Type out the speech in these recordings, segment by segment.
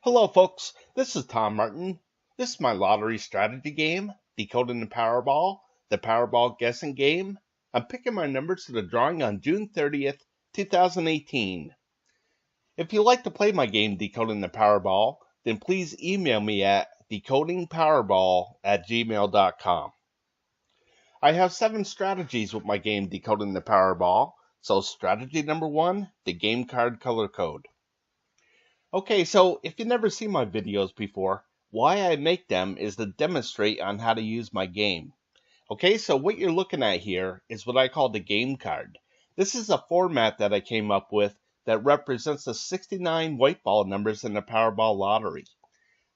Hello folks, this is Tom Martin. This is my lottery strategy game, Decoding the Powerball, the Powerball guessing game. I'm picking my numbers for the drawing on June 30th, 2018. If you'd like to play my game, Decoding the Powerball, then please email me at decodingpowerball@gmail.com. I have 7 strategies with my game, Decoding the Powerball. So strategy number 1, the game card color code. Okay, so if you've never seen my videos before, why I make them is to demonstrate on how to use my game. Okay, so what you're looking at here is what I call the game card. This is a format that I came up with that represents the 69 white ball numbers in the Powerball lottery.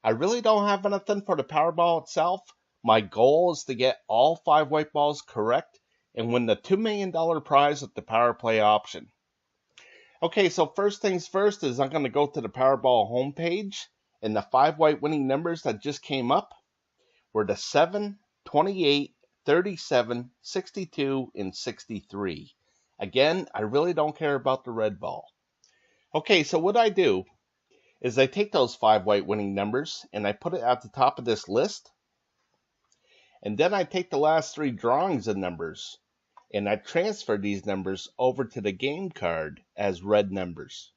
I really don't have anything for the Powerball itself. My goal is to get all 5 white balls correct and win the $2 million prize with the Power Play option. Okay, so first things first is I'm going to go to the Powerball homepage, and the 5 white winning numbers that just came up were the 7, 28, 37, 62, and 63. Again, I really don't care about the red ball. Okay, so what I do is I take those 5 white winning numbers and I put it at the top of this list, and then I take the last 3 drawings of numbers and I transfer these numbers over to the game card as red numbers.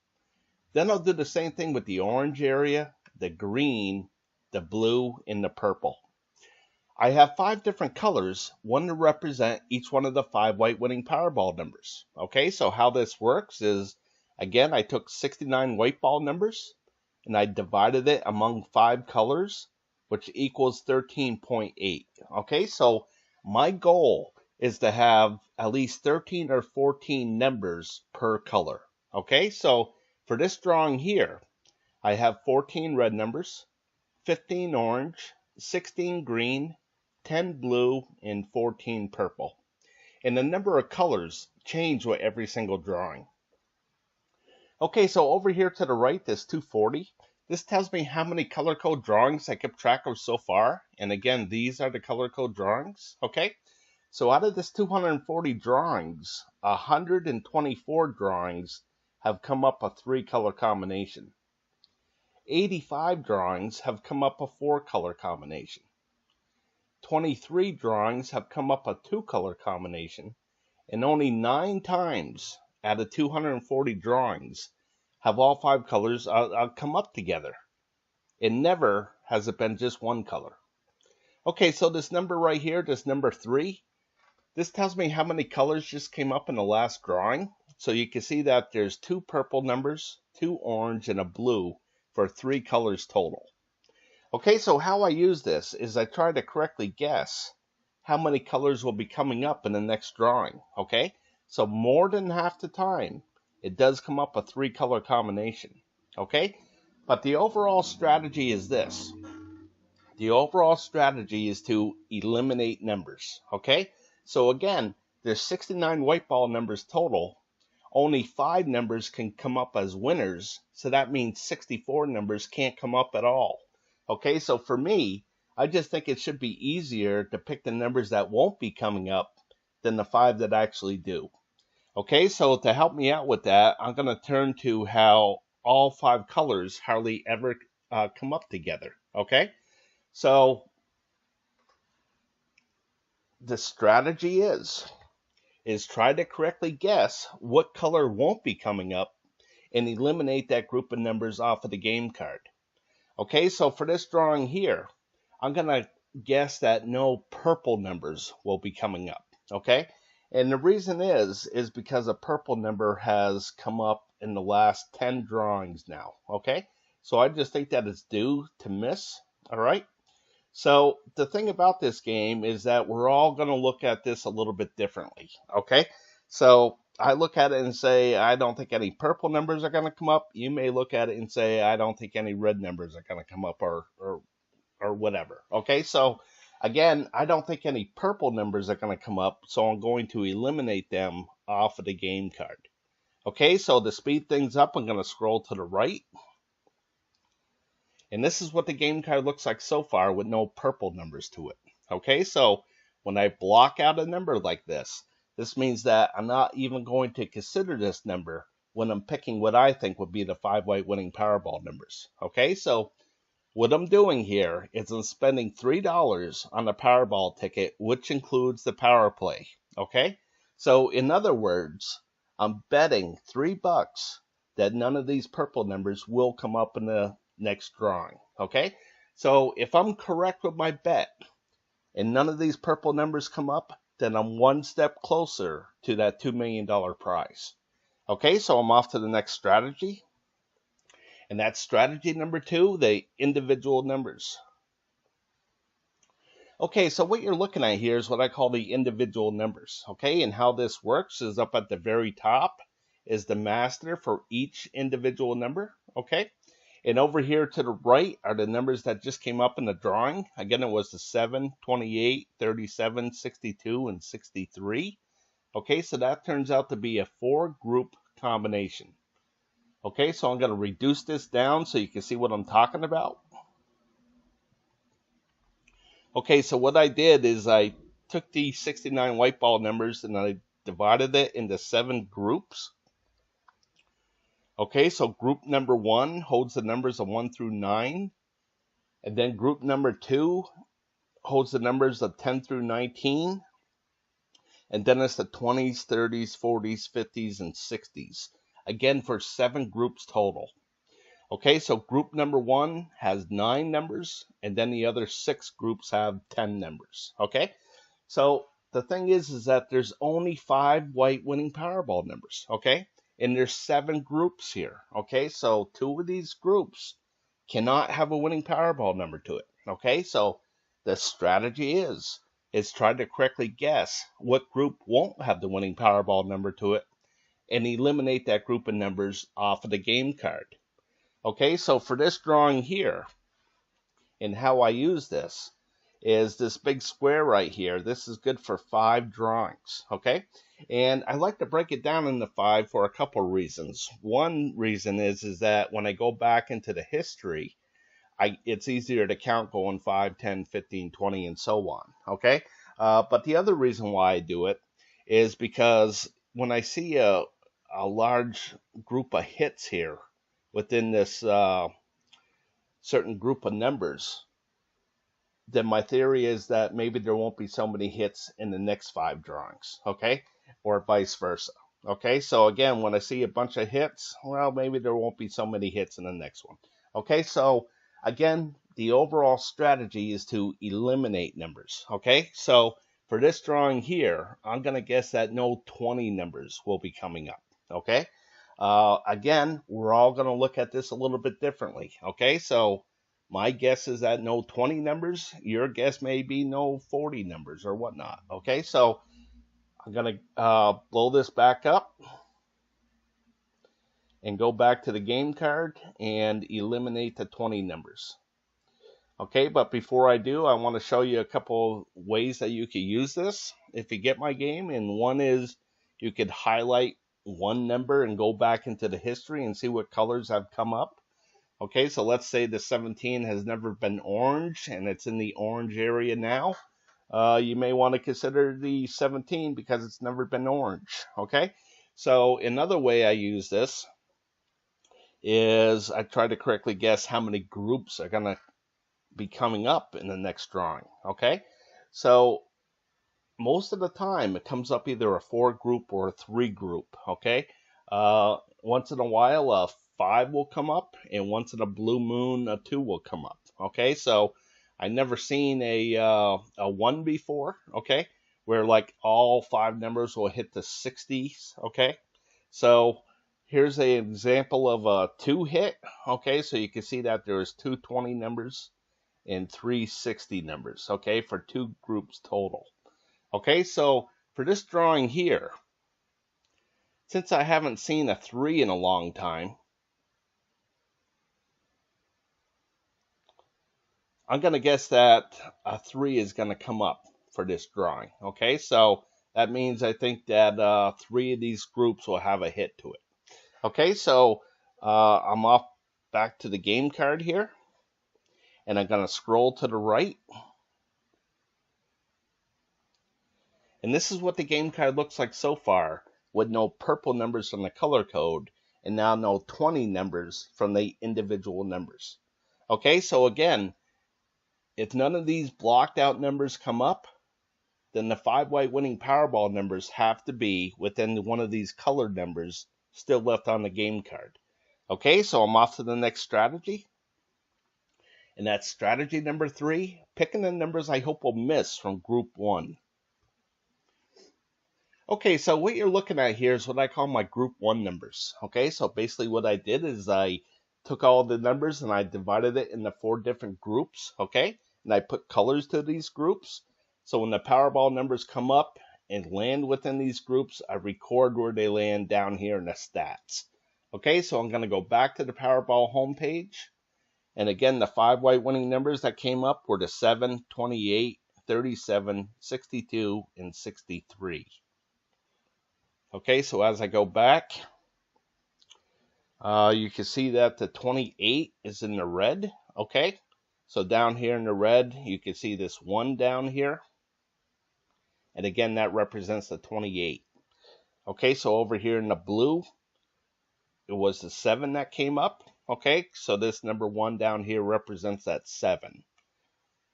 Then I'll do the same thing with the orange area, the green, the blue, and the purple. I have 5 different colors, one to represent each one of the 5 white winning Powerball numbers. Okay, so how this works is, again, I took 69 white ball numbers and I divided it among 5 colors, which equals 13.8. Okay, so my goal is to have at least 13 or 14 numbers per color. Okay, so for this drawing here, I have 14 red numbers, 15 orange, 16 green, 10 blue, and 14 purple. And the number of colors change with every single drawing. Okay, so over here to the right, there's 240. This tells me how many color code drawings I kept track of so far. And again, these are the color code drawings. Okay. So out of this 240 drawings, 124 drawings have come up a 3-color combination. 85 drawings have come up a 4-color combination. 23 drawings have come up a 2-color combination. And only 9 times out of 240 drawings have all 5 colors come up together. And never has it been just one color. Okay, so this number right here, this number 3, this tells me how many colors just came up in the last drawing. So you can see that there's 2 purple numbers, 2 orange, and a blue for 3 colors total. Okay, so how I use this is I try to correctly guess how many colors will be coming up in the next drawing. Okay, so more than half the time, it does come up a 3-color combination. Okay, but the overall strategy is this. The overall strategy is to eliminate numbers. Okay. So again, there's 69 white ball numbers total. Only 5 numbers can come up as winners. So that means 64 numbers can't come up at all. Okay, so for me, I just think it should be easier to pick the numbers that won't be coming up than the 5 that actually do. Okay, so to help me out with that, I'm going to turn to how all 5 colors hardly ever come up together. Okay, so the strategy is try to correctly guess what color won't be coming up and eliminate that group of numbers off of the game card. Okay, so for this drawing here, I'm going to guess that no purple numbers will be coming up. Okay, and the reason is because a purple number has come up in the last 10 drawings now. Okay, so I just think that it's due to miss. All right. So the thing about this game is that we're all going to look at this a little bit differently, okay? So I look at it and say, I don't think any purple numbers are going to come up. You may look at it and say, I don't think any red numbers are going to come up or whatever, okay? So again, I don't think any purple numbers are going to come up, so I'm going to eliminate them off of the game card. Okay, so to speed things up, I'm going to scroll to the right. And this is what the game card looks like so far with no purple numbers to it. Okay, so when I block out a number like this, this means that I'm not even going to consider this number when I'm picking what I think would be the 5 white winning Powerball numbers. Okay, so what I'm doing here is I'm spending $3 on a Powerball ticket, which includes the power play. Okay, so in other words, I'm betting $3 that none of these purple numbers will come up in the next drawing. Okay, so if I'm correct with my bet and none of these purple numbers come up, then I'm one step closer to that $2 million prize. Okay, so I'm off to the next strategy. And that's strategy number 2, the individual numbers. Okay, so what you're looking at here is what I call the individual numbers. Okay, and how this works is up at the very top is the master for each individual number. Okay, and over here to the right are the numbers that just came up in the drawing. Again, it was the 7, 28, 37, 62, and 63. Okay, so that turns out to be a 4-group combination. Okay, so I'm going to reduce this down so you can see what I'm talking about. Okay, so what I did is I took the 69 white ball numbers and I divided it into 7 groups. Okay, so group number 1 holds the numbers of 1 through 9. And then group number 2 holds the numbers of 10 through 19. And then it's the 20s, 30s, 40s, 50s, and 60s. Again, for 7 groups total. Okay, so group number 1 has 9 numbers, and then the other 6 groups have 10 numbers. Okay, so the thing is that there's only 5 white winning Powerball numbers. Okay, and there's 7 groups here. Okay, so 2 of these groups cannot have a winning Powerball number to it. Okay, so the strategy is try to correctly guess what group won't have the winning Powerball number to it and eliminate that group of numbers off of the game card. Okay, so for this drawing here, and how I use this, is this big square right here. This is good for 5 drawings, okay? And I like to break it down into 5 for a couple reasons. One reason is that when I go back into the history, it's easier to count going 5, 10, 15, 20, and so on, okay? But the other reason why I do it is because when I see a large group of hits here within this certain group of numbers, then my theory is that maybe there won't be so many hits in the next 5 drawings, okay? Or vice versa, okay? So again, when I see a bunch of hits, well, maybe there won't be so many hits in the next one, okay? So again, the overall strategy is to eliminate numbers, okay? So for this drawing here, I'm going to guess that no 20 numbers will be coming up, okay? Again, we're all going to look at this a little bit differently, okay? So my guess is that no 20 numbers. Your guess may be no 40 numbers or whatnot, okay? So I'm going to blow this back up and go back to the game card and eliminate the 20 numbers. Okay, but before I do, I want to show you a couple ways that you can use this if you get my game. And one is you could highlight one number and go back into the history and see what colors have come up. Okay, so let's say the 17 has never been orange and it's in the orange area now. You may want to consider the 17 because it's never been orange. Okay, so another way I use this is I try to correctly guess how many groups are going to be coming up in the next drawing. Okay, so most of the time it comes up either a 4 group or a 3 group. Okay, once in a while a 5 will come up, and once in a blue moon a 2 will come up. Okay, so I never seen a 1 before. Okay, where like all 5 numbers will hit the 60s. Okay, so here's an example of a 2 hit. Okay, so you can see that there's 2 20 numbers and 3 60 numbers. Okay, for 2 groups total. Okay, so for this drawing here, since I haven't seen a 3 in a long time, I'm going to guess that a 3 is going to come up for this drawing. Okay, so that means I think that 3 of these groups will have a hit to it. Okay, so I'm off back to the game card here, and I'm going to scroll to the right. And this is what the game card looks like so far with no purple numbers on the color code and now know 20 numbers from the individual numbers. Okay, so again, if none of these blocked out numbers come up, then the 5 white winning Powerball numbers have to be within one of these colored numbers still left on the game card. Okay, so I'm off to the next strategy. And that's strategy number 3, picking the numbers I hope will miss from group 1. Okay, so what you're looking at here is what I call my group 1 numbers. Okay, so basically what I did is I took all the numbers and I divided it into 4 different groups. Okay, and I put colors to these groups. So when the Powerball numbers come up and land within these groups, I record where they land down here in the stats. Okay, so I'm going to go back to the Powerball homepage. And again, the 5 white winning numbers that came up were the 7, 28, 37, 62, and 63. Okay, so as I go back, you can see that the 28 is in the red. Okay, so down here in the red, you can see this 1 down here. And again, that represents the 28. Okay, so over here in the blue, it was the 7 that came up. Okay, so this number 1 down here represents that 7.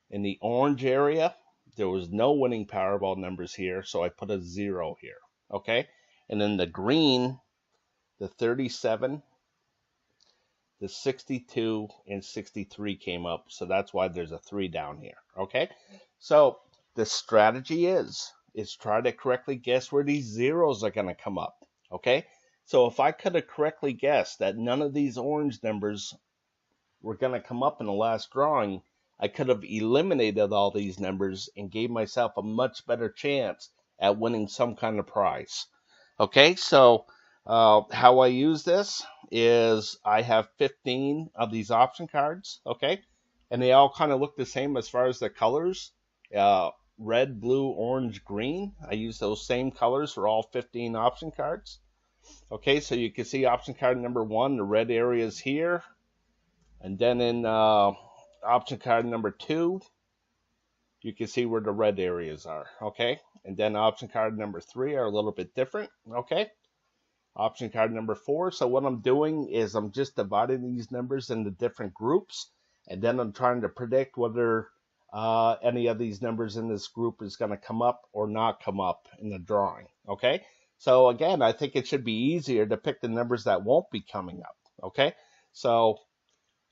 In the orange area, there was no winning Powerball numbers here, so I put a 0 here. Okay, and in the green, the 37, the 62, and 63 came up, so that's why there's a 3 down here. Okay, so the strategy is try to correctly guess where these zeros are going to come up. Okay, so if I could have correctly guessed that none of these orange numbers were going to come up in the last drawing, I could have eliminated all these numbers and gave myself a much better chance at winning some kind of prize. Okay, so how I use this is I have 15 of these option cards. Okay, and they all kind of look the same as far as the colors. Red, blue, orange, green. I use those same colors for all 15 option cards. Okay, so you can see option card number 1, the red area is here. And then in option card number 2, you can see where the red areas are. Okay, and then option card number 3 are a little bit different. Okay, option card number 4. So what I'm doing is I'm just dividing these numbers into different groups. And then I'm trying to predict whether any of these numbers in this group is going to come up or not come up in the drawing. Okay, so again, I think it should be easier to pick the numbers that won't be coming up. Okay, so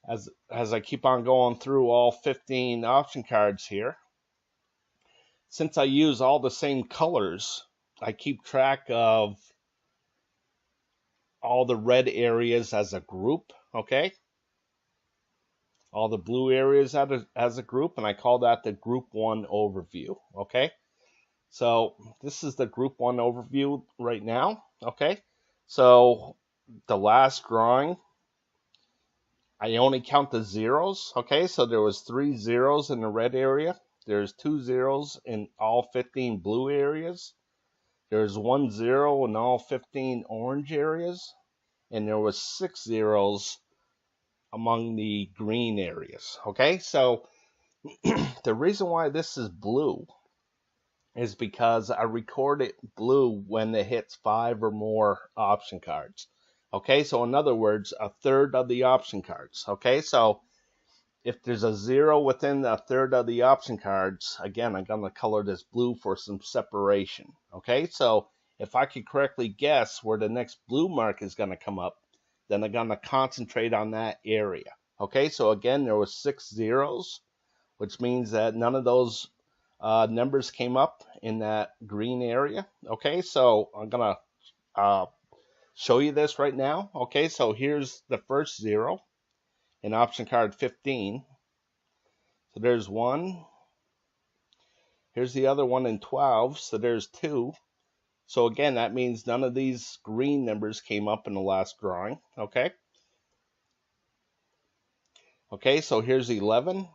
as I keep on going through all 15 option cards here, since I use all the same colors, I keep track of all the red areas as a group. Okay, all the blue areas as a group, and I call that the group 1 overview. Okay, so this is the group 1 overview right now. Okay, so the last drawing, I only count the zeros. Okay, so there was 3 zeros in the red area. There's 2 zeros in all 15 blue areas. There's 1 0 in all 15 orange areas, and there was 6 zeros among the green areas. Okay, so the reason why this is blue is because I record it blue when it hits 5 or more option cards. Okay, so in other words, a third of the option cards. Okay, so if there's a 0 within a third of the option cards, again, I'm going to color this blue for some separation. Okay, so if I could correctly guess where the next blue mark is going to come up, then I'm going to concentrate on that area. Okay, so again, there was 6 zeros, which means that none of those numbers came up in that green area. Okay, so I'm going to show you this right now. Okay, so here's the first 0 in option card 15. So there's 1. Here's the other one in 12. So there's 2. So again, that means none of these green numbers came up in the last drawing. Okay. Okay, so here's 11.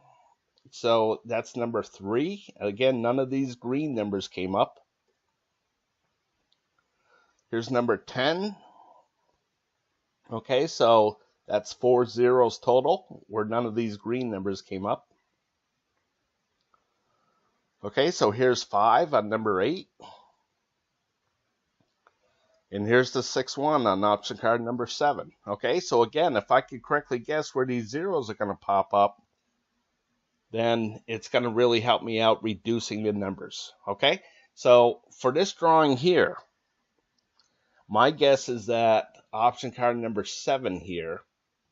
So that's number 3. Again, none of these green numbers came up. Here's number 10. Okay, so that's 4 zeros total, where none of these green numbers came up. Okay, so here's 5 on number 8. And here's the 6-1 on option card number 7. Okay, so again, if I could correctly guess where these zeros are going to pop up, then it's going to really help me out reducing the numbers. Okay, so for this drawing here, my guess is that option card number 7 here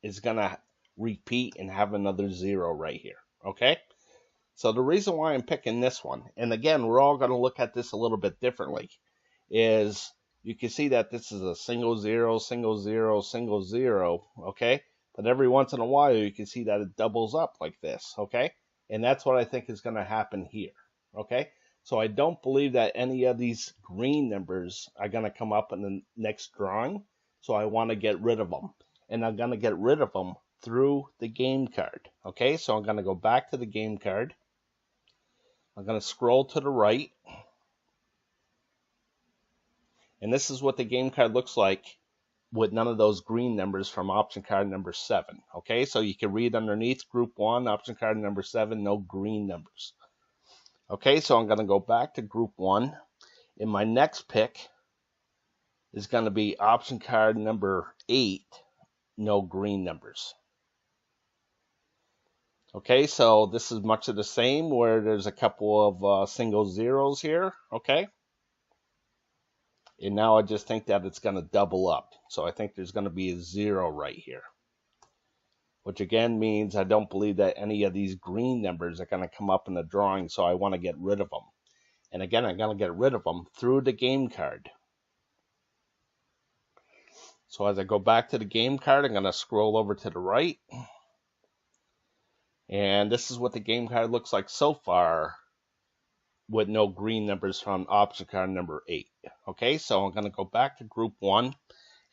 is going to repeat and have another 0 right here. Okay, so the reason why I'm picking this one, and again, we're all going to look at this a little bit differently, is you can see that this is a single 0, single 0, single 0, okay? But every once in a while, you can see that it doubles up like this, okay? And that's what I think is going to happen here, okay? So I don't believe that any of these green numbers are going to come up in the next drawing, so I want to get rid of them. And I'm going to get rid of them through the game card, okay? So I'm going to go back to the game card. I'm going to scroll to the right. And this is what the game card looks like with none of those green numbers from option card number 7. Okay, so you can read underneath group 1, option card number 7, no green numbers. Okay, so I'm going to go back to group 1. And my next pick is going to be option card number 8, no green numbers. Okay, so this is much of the same where there's a couple of single zeros here, okay? And now I just think that it's going to double up. So I think there's going to be a 0 right here. Which again means I don't believe that any of these green numbers are going to come up in the drawing, so I want to get rid of them. And again, I'm going to get rid of them through the game card. So as I go back to the game card, I'm going to scroll over to the right. And this is what the game card looks like so far with no green numbers from option card number 8. Okay, so I'm going to go back to group 1.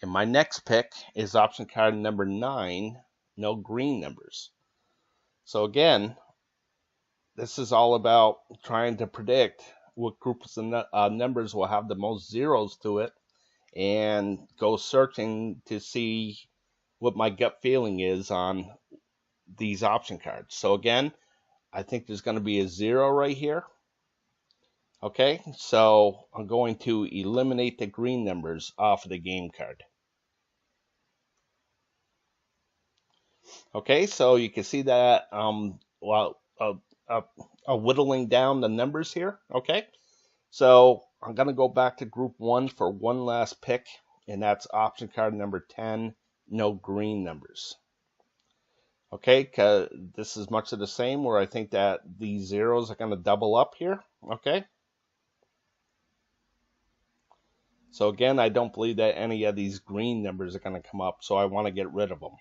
And my next pick is option card number 9, no green numbers. So again, this is all about trying to predict what groups of numbers will have the most zeros to it and go searching to see what my gut feeling is on these option cards. So again, I think there's going to be a 0 right here. Okay, so I'm going to eliminate the green numbers off of the game card. Okay, so you can see that whittling down the numbers here. Okay, so I'm going to go back to group 1 for one last pick, and that's option card number 10, no green numbers. Okay, because this is much of the same where I think that these zeros are going to double up here. Okay. So again, I don't believe that any of these green numbers are going to come up, so I want to get rid of them.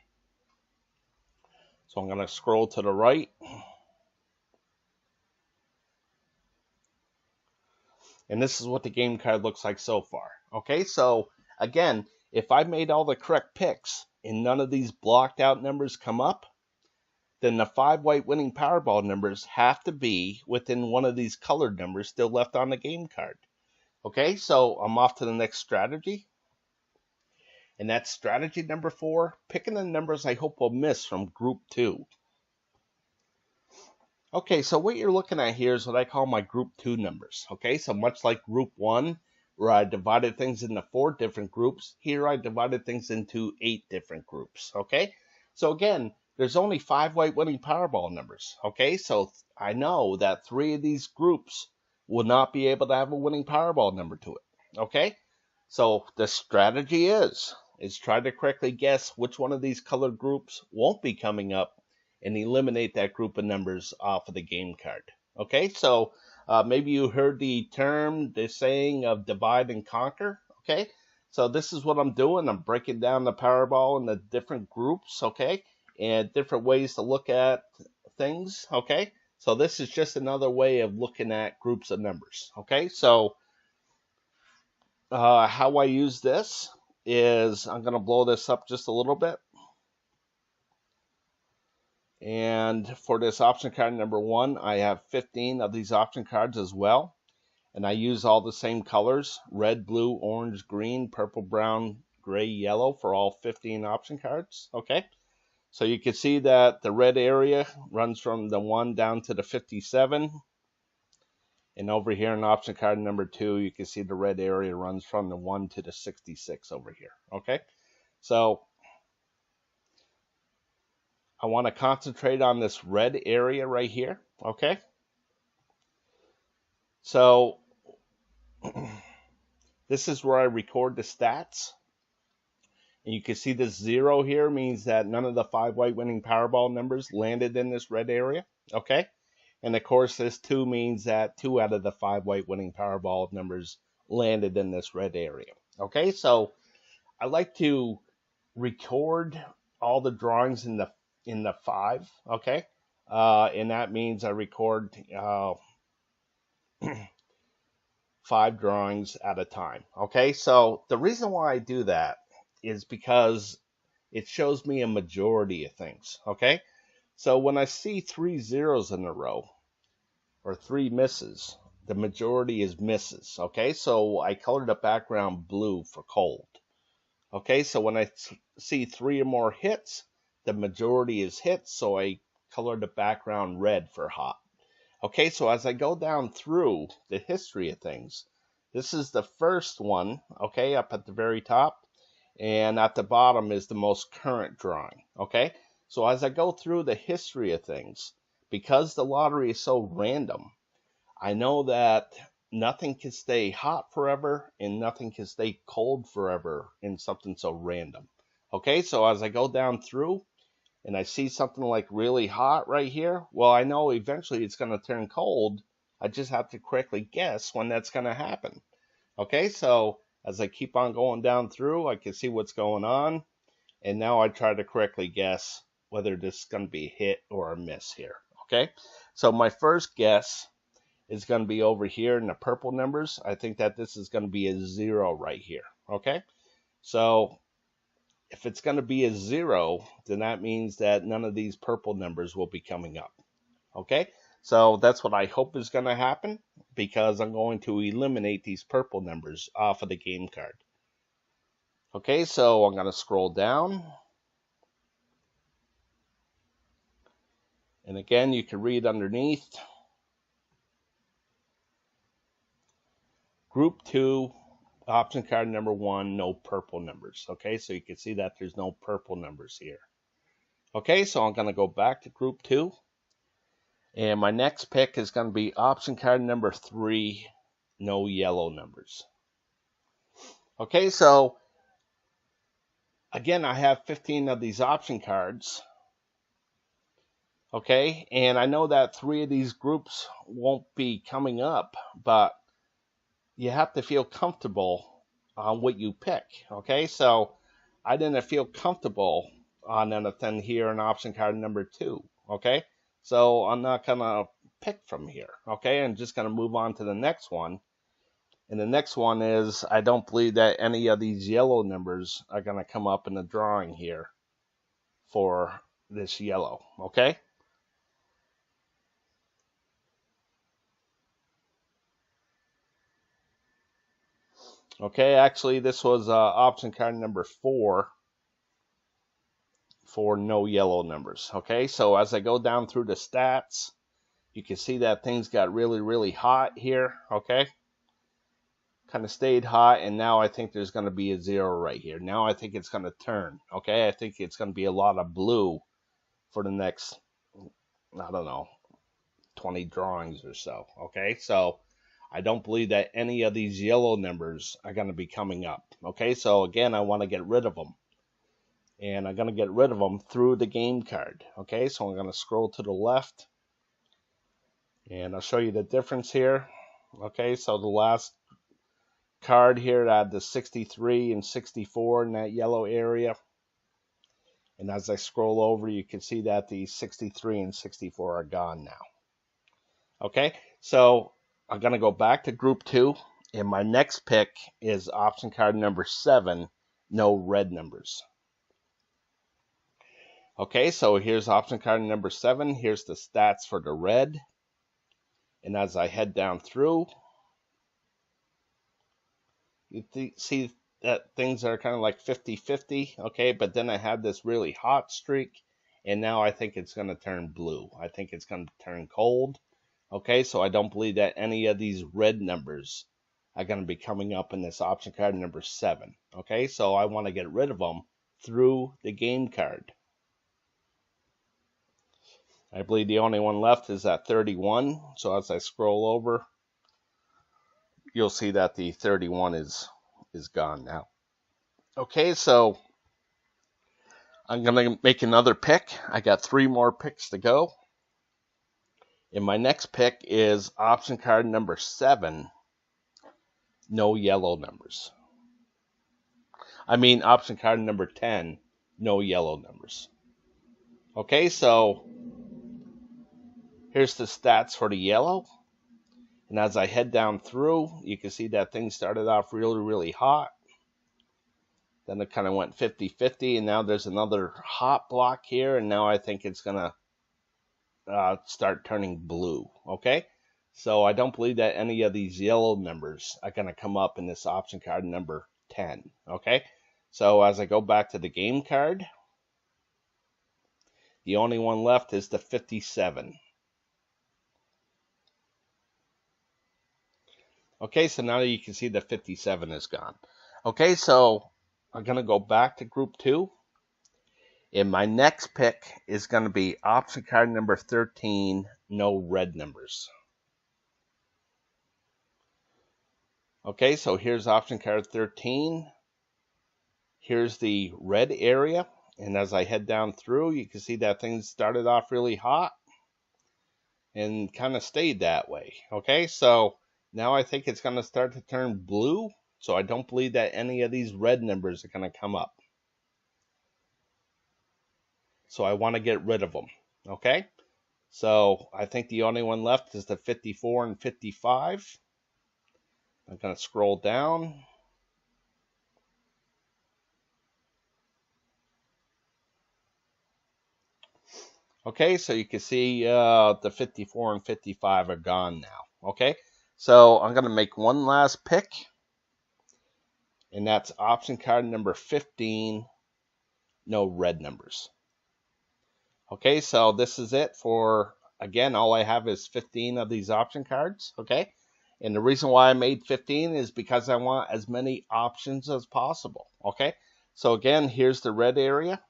So I'm going to scroll to the right. And this is what the game card looks like so far. Okay, so again, if I made all the correct picks and none of these blocked out numbers come up, then the 5 white winning Powerball numbers have to be within one of these colored numbers still left on the game card. Okay, so I'm off to the next strategy. And that's strategy number 4, picking the numbers I hope will miss from group 2. Okay, so what you're looking at here is what I call my group 2 numbers. Okay, so much like group 1, where I divided things into 4 different groups, here I divided things into 8 different groups. Okay, so again, there's only 5 white winning Powerball numbers. Okay, so I know that 3 of these groups will not be able to have a winning Powerball number to it. Okay, so the strategy is try to correctly guess which one of these colored groups won't be coming up and eliminate that group of numbers off of the game card. Okay, so maybe you heard the saying of divide and conquer. Okay, so this is what I'm doing. I'm breaking down the Powerball into different groups, okay, and different ways to look at things, okay. So this is just another way of looking at groups of numbers, okay. So how I use this is I'm going to blow this up just a little bit. And for this option card number 1, I have 15 of these option cards as well. And I use all the same colors, red, blue, orange, green, purple, brown, gray, yellow for all 15 option cards, okay? So you can see that the red area runs from the 1 down to the 57. And over here in option card number 2, you can see the red area runs from the 1 to the 66 over here. Okay, so I want to concentrate on this red area right here. Okay, so this is where I record the stats. And you can see this 0 here means that none of the 5 white winning Powerball numbers landed in this red area. Okay, and of course this 2 means that 2 out of the 5 white winning Powerball numbers landed in this red area. Okay, so I like to record all the drawings in the 5. Okay, and that means I record 5 drawings at a time. Okay, so the reason why I do that is because it shows me a majority of things. Okay, so when I see 3 zeros in a row or 3 misses, the majority is misses. Okay, so I colored the background blue for cold. Okay, so when I see 3 or more hits, the majority is hits, so I colored the background red for hot. Okay, so as I go down through the history of things, this is the first one, okay, up at the very top, and at the bottom is the most current drawing. Okay, so as I go through the history of things, because the lottery is so random, I know that nothing can stay hot forever and nothing can stay cold forever in something so random. Okay, so as I go down through and I see something like really hot right here, well, I know eventually it's going to turn cold. I just have to correctly guess when that's going to happen. Okay, so as I keep on going down through, I can see what's going on. And now I try to correctly guess whether this is going to be a hit or a miss here. Okay, so my first guess is going to be over here in the purple numbers. I think that this is going to be a 0 right here. Okay, so if it's going to be a 0, then that means that none of these purple numbers will be coming up. Okay, so that's what I hope is going to happen, because I'm going to eliminate these purple numbers off of the game card. Okay, so I'm going to scroll down. And again, you can read underneath. Group 2, option card number 1, no purple numbers. Okay, so you can see that there's no purple numbers here. Okay, so I'm going to go back to group 2. And my next pick is going to be option card number 3, no yellow numbers. Okay, so again, I have 15 of these option cards. Okay, and I know that 3 of these groups won't be coming up, but you have to feel comfortable on what you pick. Okay, so I didn't feel comfortable on anything here in option card number 2. Okay, so I'm not going to pick from here. Okay, I'm just going to move on to the next one. And the next one is, I don't believe that any of these yellow numbers are going to come up in the drawing here for this yellow. Okay, okay, actually this was option card number 4 for no yellow numbers. Okay, so as I go down through the stats, you can see that things got really, really hot here. Okay, kind of stayed hot, and now I think there's going to be a 0 right here. Now I think it's going to turn. Okay, I think it's going to be a lot of blue for the next, I don't know, 20 drawings or so. Okay, so I don't believe that any of these yellow numbers are going to be coming up. Okay, so again, I want to get rid of them. And I'm going to get rid of them through the game card. Okay, so I'm going to scroll to the left. And I'll show you the difference here. Okay, so the last card here had the 63 and 64 in that yellow area. And as I scroll over, you can see that the 63 and 64 are gone now. Okay, so I'm going to go back to group 2. And my next pick is option card number 7, no red numbers. Okay, so here's option card number 7. Here's the stats for the red. And as I head down through, you see that things are kind of like 50-50. Okay, but then I have this really hot streak, and now I think it's going to turn blue. I think it's going to turn cold. Okay, so I don't believe that any of these red numbers are going to be coming up in this option card number 7. Okay, so I want to get rid of them through the game card. I believe the only one left is that 31. So as I scroll over, you'll see that the 31 is gone now. Okay, so I'm going to make another pick. I got 3 more picks to go. And my next pick is option card number 7, no yellow numbers. I mean option card number 10, no yellow numbers. Okay, so here's the stats for the yellow. And as I head down through, you can see that things started off really, really hot. Then it kind of went 50-50, and now there's another hot block here, and now I think it's going to start turning blue, okay? So I don't believe that any of these yellow numbers are going to come up in this option card number 10, okay? So as I go back to the game card, the only one left is the 57. Okay, so now you can see the 57 is gone. Okay, so I'm going to go back to group 2. And my next pick is going to be option card number 13, no red numbers. Okay, so here's option card 13. Here's the red area. And as I head down through, you can see that things started off really hot and kind of stayed that way. Okay, so now I think it's going to start to turn blue. So I don't believe that any of these red numbers are going to come up. So I want to get rid of them. Okay, so I think the only one left is the 54 and 55. I'm going to scroll down. Okay, so you can see the 54 and 55 are gone now. Okay, so I'm going to make one last pick. And that's option card number 15, no red numbers. Okay, so this is it for, again, all I have is 15 of these option cards. Okay, and the reason why I made 15 is because I want as many options as possible. Okay, so again, here's the red area.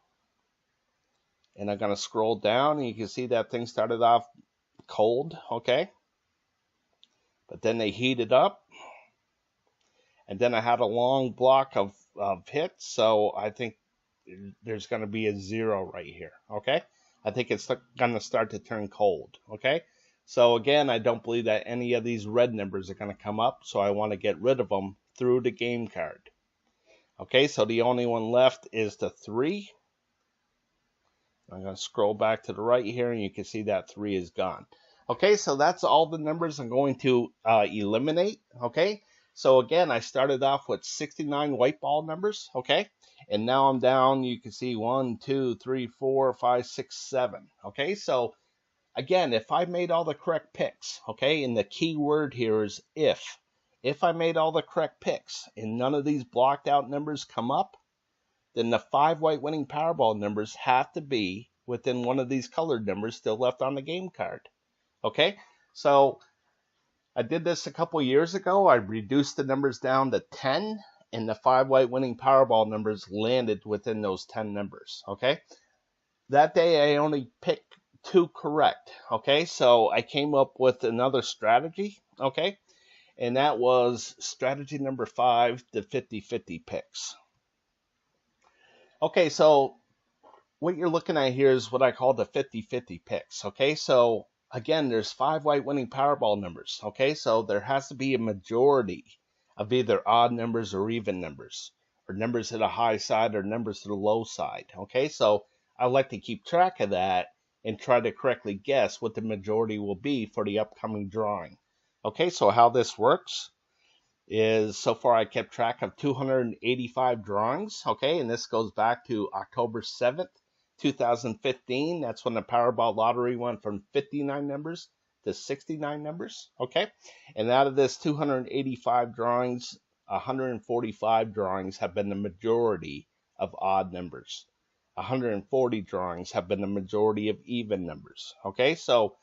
And I'm going to scroll down, and you can see that thing started off cold, okay? But then they heated up. And then I had a long block of hits, so I think there's going to be a 0 right here, okay? I think it's going to start to turn cold, okay? So again, I don't believe that any of these red numbers are going to come up, so I want to get rid of them through the game card. Okay, so the only one left is the 3. I'm going to scroll back to the right here, and you can see that 3 is gone. Okay, so that's all the numbers I'm going to eliminate, okay? So again, I started off with 69 white ball numbers, okay? And now I'm down, you can see 1, 2, 3, 4, 5, 6, 7, okay? So again, if I made all the correct picks, okay, and the key word here is if I made all the correct picks and none of these blocked out numbers come up, then the 5 white winning Powerball numbers have to be within one of these colored numbers still left on the game card. Okay, so I did this a couple years ago. I reduced the numbers down to 10, and the 5 white winning Powerball numbers landed within those 10 numbers. Okay, that day I only picked 2 correct. Okay, so I came up with another strategy. Okay, and that was strategy number 5, the 50-50 picks. Okay, so what you're looking at here is what I call the 50-50 picks. Okay, so again, there's 5 white winning Powerball numbers. Okay, so there has to be a majority of either odd numbers or even numbers, or numbers to the high side or numbers to the low side. Okay, so I like to keep track of that and try to correctly guess what the majority will be for the upcoming drawing. Okay, so how this works is so far I kept track of 285 drawings, okay, and this goes back to October 7th, 2015. That's when the Powerball lottery went from 59 numbers to 69 numbers, okay, and out of this 285 drawings, 145 drawings have been the majority of odd numbers. 140 drawings have been the majority of even numbers, okay, so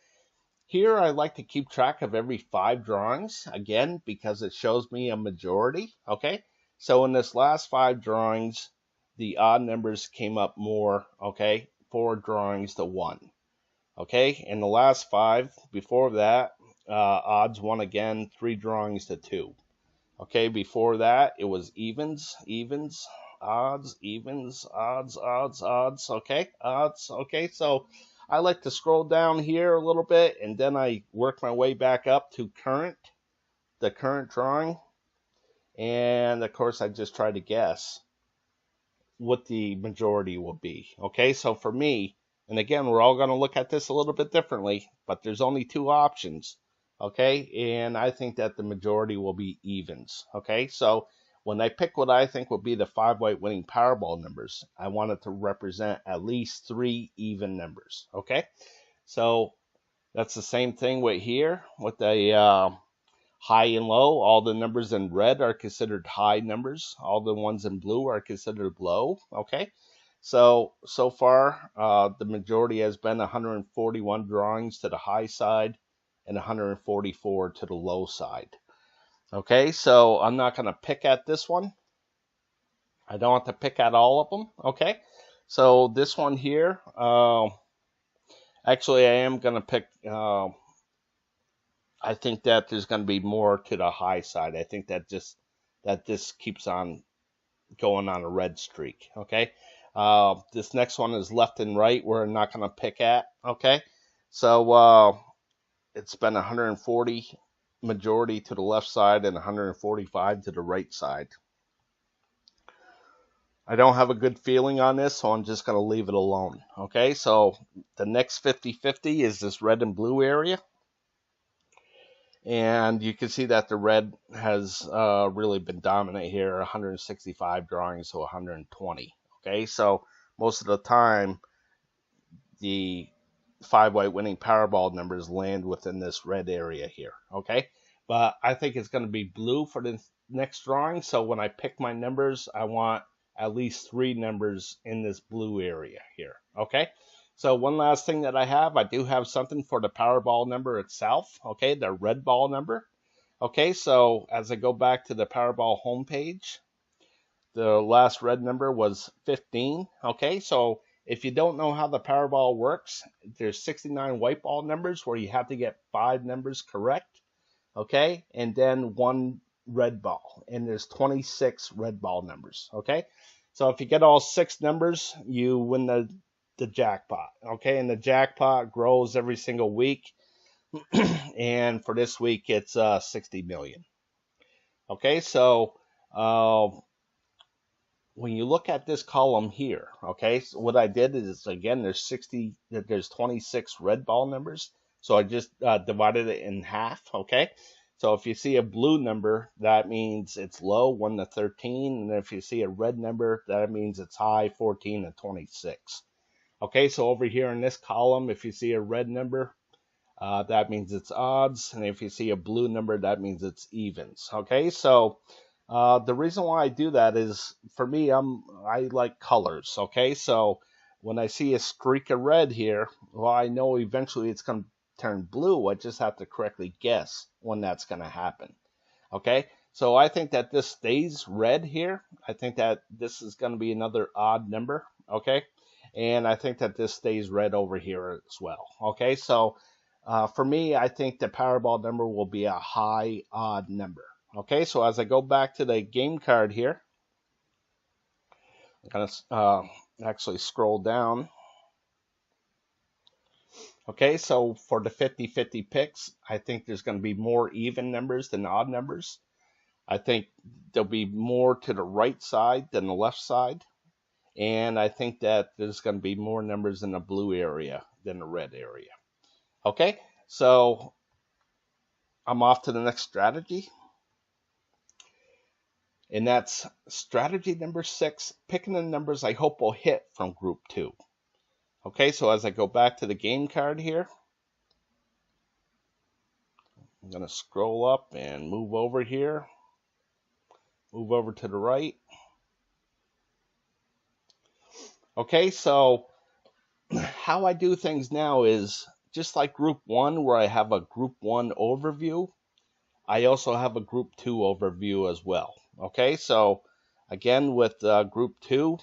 Here I like to keep track of every 5 drawings, again, because it shows me a majority, okay? So in this last 5 drawings, the odd numbers came up more, okay? 4 drawings to 1, okay? In the last 5, before that, odds won again, 3 drawings to 2. Okay, before that, it was evens, odds, odds, okay, odds, okay. So I like to scroll down here a little bit, and then I work my way back up to the current drawing. And of course, I just try to guess what the majority will be. Okay, so for me, and again, we're all going to look at this a little bit differently, but there's only 2 options. Okay, and I think that the majority will be evens. Okay, so when I pick what I think will be the 5 white winning Powerball numbers, I want it to represent at least 3 even numbers. Okay, so that's the same thing with here with the high and low. All the numbers in red are considered high numbers. All the ones in blue are considered low. Okay, so far the majority has been 141 drawings to the high side and 144 to the low side. Okay, so I'm not going to pick at this one. I don't have to pick at all of them. Okay, so this one here, actually I am going to pick, I think that there's going to be more to the high side. I think that this keeps on going on a red streak. Okay, this next one is left and right. We're not going to pick at. Okay, so it's been 140 majority to the left side and 145 to the right side. I don't have a good feeling on this, so I'm just going to leave it alone. Okay, so the next 50-50 is this red and blue area. And you can see that the red has really been dominant here, 165 drawings to 120. Okay, so most of the time, the 5 white winning Powerball numbers land within this red area here. Okay, but I think it's going to be blue for the next drawing. So when I pick my numbers, I want at least 3 numbers in this blue area here. Okay, so one last thing that I do have something for the Powerball number itself. Okay, the red ball number. Okay, so as I go back to the Powerball homepage, the last red number was 15. Okay, so if you don't know how the Powerball works, there's 69 white ball numbers where you have to get 5 numbers correct, okay, and then 1 red ball, and there's 26 red ball numbers, okay. So if you get all 6 numbers, you win the jackpot, okay, and the jackpot grows every single week, and for this week it's 60 million. Okay, so when you look at this column here, okay, so what I did is, again, there's 26 red ball numbers, so I just divided it in half, okay? So if you see a blue number, that means it's low, 1 to 13, and if you see a red number, that means it's high, 14 to 26. Okay, so over here in this column, if you see a red number, that means it's odds, and if you see a blue number, that means it's evens. Okay, so the reason why I do that is, for me, I like colors. Okay, so when I see a streak of red here, well, I know eventually it's going to turn blue. I just have to correctly guess when that's going to happen. Okay, so I think that this stays red here. I think that this is going to be another odd number. Okay, and I think that this stays red over here as well. Okay, so for me, I think the Powerball number will be a high odd number. Okay, so as I go back to the game card here, I'm going to actually scroll down. Okay, so for the 50-50 picks, I think there's going to be more even numbers than odd numbers. I think there'll be more to the right side than the left side. And I think that there's going to be more numbers in the blue area than the red area. Okay, so I'm off to the next strategy. And that's strategy number 6, picking the numbers I hope will hit from group 2. Okay, so as I go back to the game card here, I'm going to scroll up and move over here, move over to the right. Okay, so how I do things now is just like group 1 where I have a group 1 overview, I also have a group 2 overview as well. Okay, so again with group 2,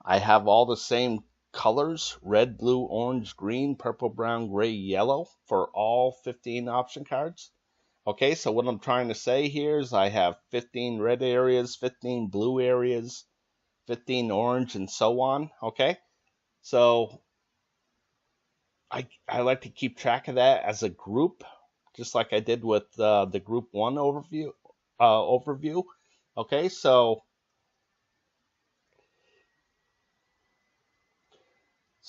I have all the same colors: red, blue, orange, green, purple, brown, gray, yellow for all 15 option cards. Okay, so what I'm trying to say here is I have 15 red areas, 15 blue areas, 15 orange, and so on. Okay, so I like to keep track of that as a group, just like I did with the group 1 overview. Okay, so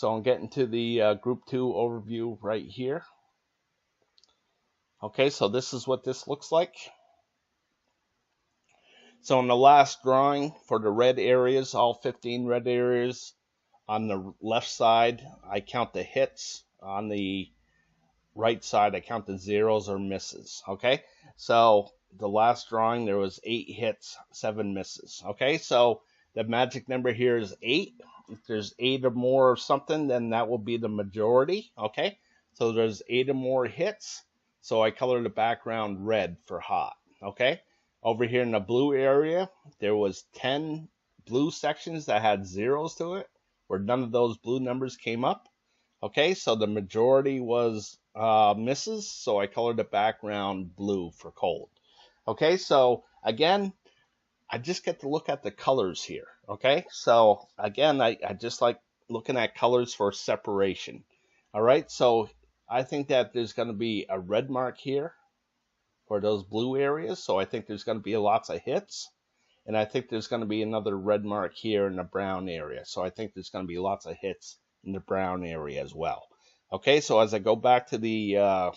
I'm getting to the group 2 overview right here. Okay, so this is what this looks like. So in the last drawing for the red areas, all 15 red areas, on the left side, I count the hits. On the right side, I count the zeros or misses. Okay, so the last drawing, there was 8 hits, 7 misses. Okay, so the magic number here is 8. If there's 8 or more of something, then that will be the majority. Okay, so there's 8 or more hits, so I color the background red for hot. Okay, over here in the blue area, there was 10 blue sections that had zeros to it, where none of those blue numbers came up. Okay, so the majority was misses, so I colored the background blue for cold. Okay, so again, I just get to look at the colors here. Okay, so again, I just like looking at colors for separation. All right, so I think that there's going to be a red mark here for those blue areas, so I think there's going to be lots of hits. And I think there's going to be another red mark here in the brown area, so I think there's going to be lots of hits in the brown area as well. Okay, so as I go back to the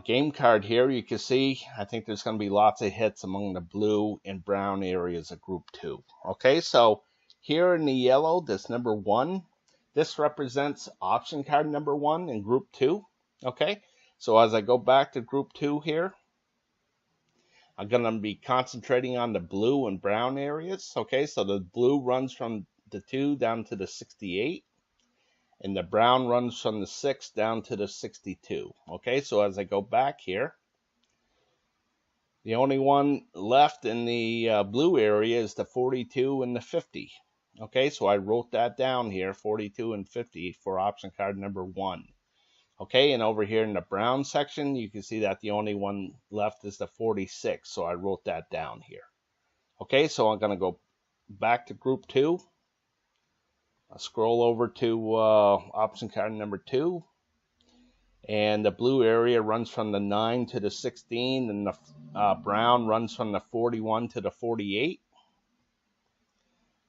game card here, you can see I think there's going to be lots of hits among the blue and brown areas of group 2. Okay, so here in the yellow, this number 1, this represents option card number 1 in group 2. Okay, so as I go back to group 2 here, I'm going to be concentrating on the blue and brown areas. Okay, so the blue runs from the 2 down to the 68. And the brown runs from the 6 down to the 62. Okay, so as I go back here, the only one left in the blue area is the 42 and the 50. Okay, so I wrote that down here, 42 and 50 for option card number 1. Okay, and over here in the brown section, you can see that the only one left is the 46, so I wrote that down here. Okay, so I'm going to go back to group 2. I'll scroll over to option card number 2, and the blue area runs from the 9 to the 16, and the brown runs from the 41 to the 48.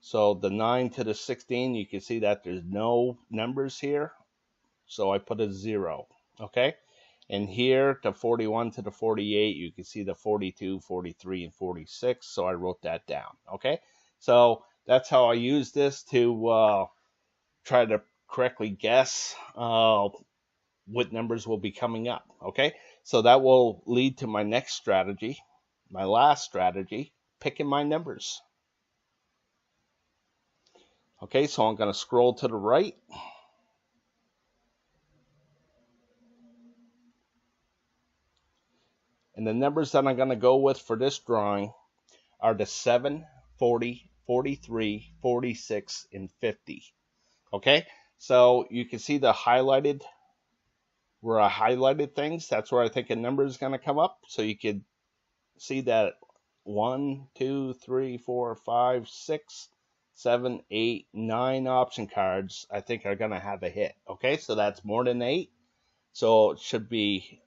So the 9 to the 16, you can see that there's no numbers here, so I put a 0. Okay, and here the 41 to the 48, you can see the 42, 43, and 46, so I wrote that down. Okay, so that's how I use this to try to correctly guess what numbers will be coming up. Okay, so that will lead to my next strategy, my last strategy, picking my numbers. Okay, so I'm going to scroll to the right. And the numbers that I'm going to go with for this drawing are the 7, 40, 43, 46, and 50. Okay, so you can see the highlighted, where I highlighted things, that's where I think a number is going to come up. So you could see that 1, 2, 3, 4, 5, 6, 7, 8, 9 option cards I think are going to have a hit. Okay, so that's more than 8. So it should be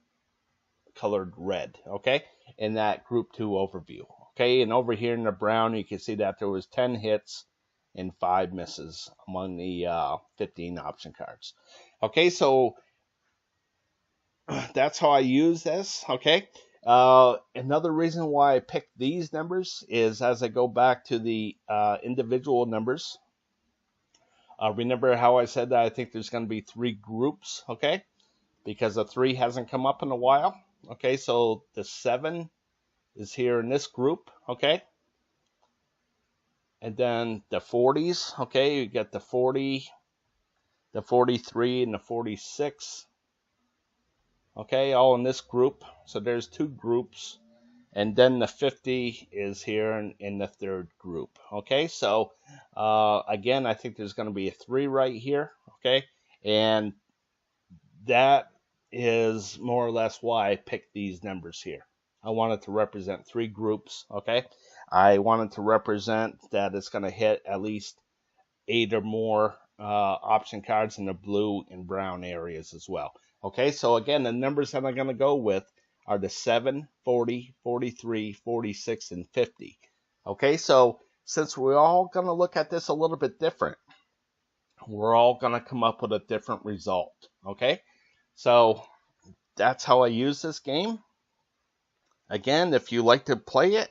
colored red, okay, in that group 2 overview. Okay, and over here in the brown, you can see that there was 10 hits and 5 misses among the 15 option cards. Okay, so that's how I use this. Okay, another reason why I picked these numbers is as I go back to the individual numbers. Remember how I said that I think there's going to be 3 groups, okay, because the 3 hasn't come up in a while. Okay, so the 7 is here in this group, okay, and then the 40s, okay, you get the 40, the 43 and the 46. Okay, all in this group. So there's two groups. And then the 50 is here in the third group. Okay, so again, I think there's going to be a 3 right here. Okay, and that is more or less why I picked these numbers here. I wanted to represent 3 groups. Okay, I wanted to represent that it's going to hit at least 8 or more option cards in the blue and brown areas as well. Okay, so again, the numbers that I'm going to go with are the 7, 40, 43, 46, and 50. Okay, so since we're all going to look at this a little bit different, we're all going to come up with a different result. Okay, so that's how I use this game. Again, if you like to play it,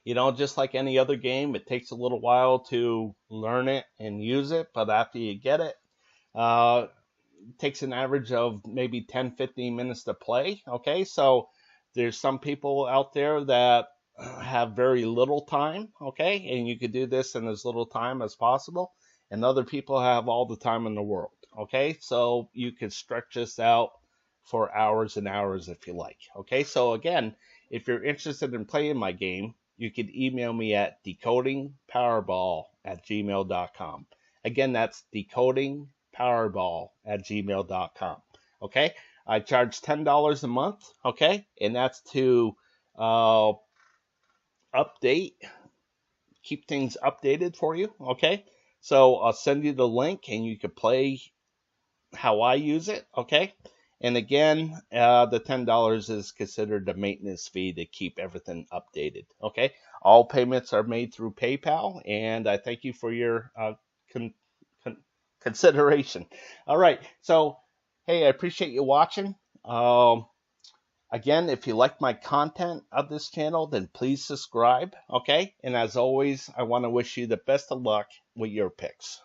you know, just like any other game, it takes a little while to learn it and use it, but after you get it, it takes an average of maybe 10-15 minutes to play. Okay, so there's some people out there that have very little time, okay, and you could do this in as little time as possible, and other people have all the time in the world. Okay, so you could stretch this out for hours and hours if you like. Okay, so again, if you're interested in playing my game, you could email me at decodingpowerball@gmail.com. Again, that's decodingpowerball@gmail.com. Okay, I charge $10 a month. Okay, and that's to update, keep things updated for you. Okay, so I'll send you the link and you can play how I use it. Okay, and again, the $10 is considered the maintenance fee to keep everything updated. Okay, all payments are made through PayPal, and I thank you for your consideration. All right, so hey, I appreciate you watching. Again, if you like my content of this channel, then please subscribe. Okay, and as always, I want to wish you the best of luck with your picks.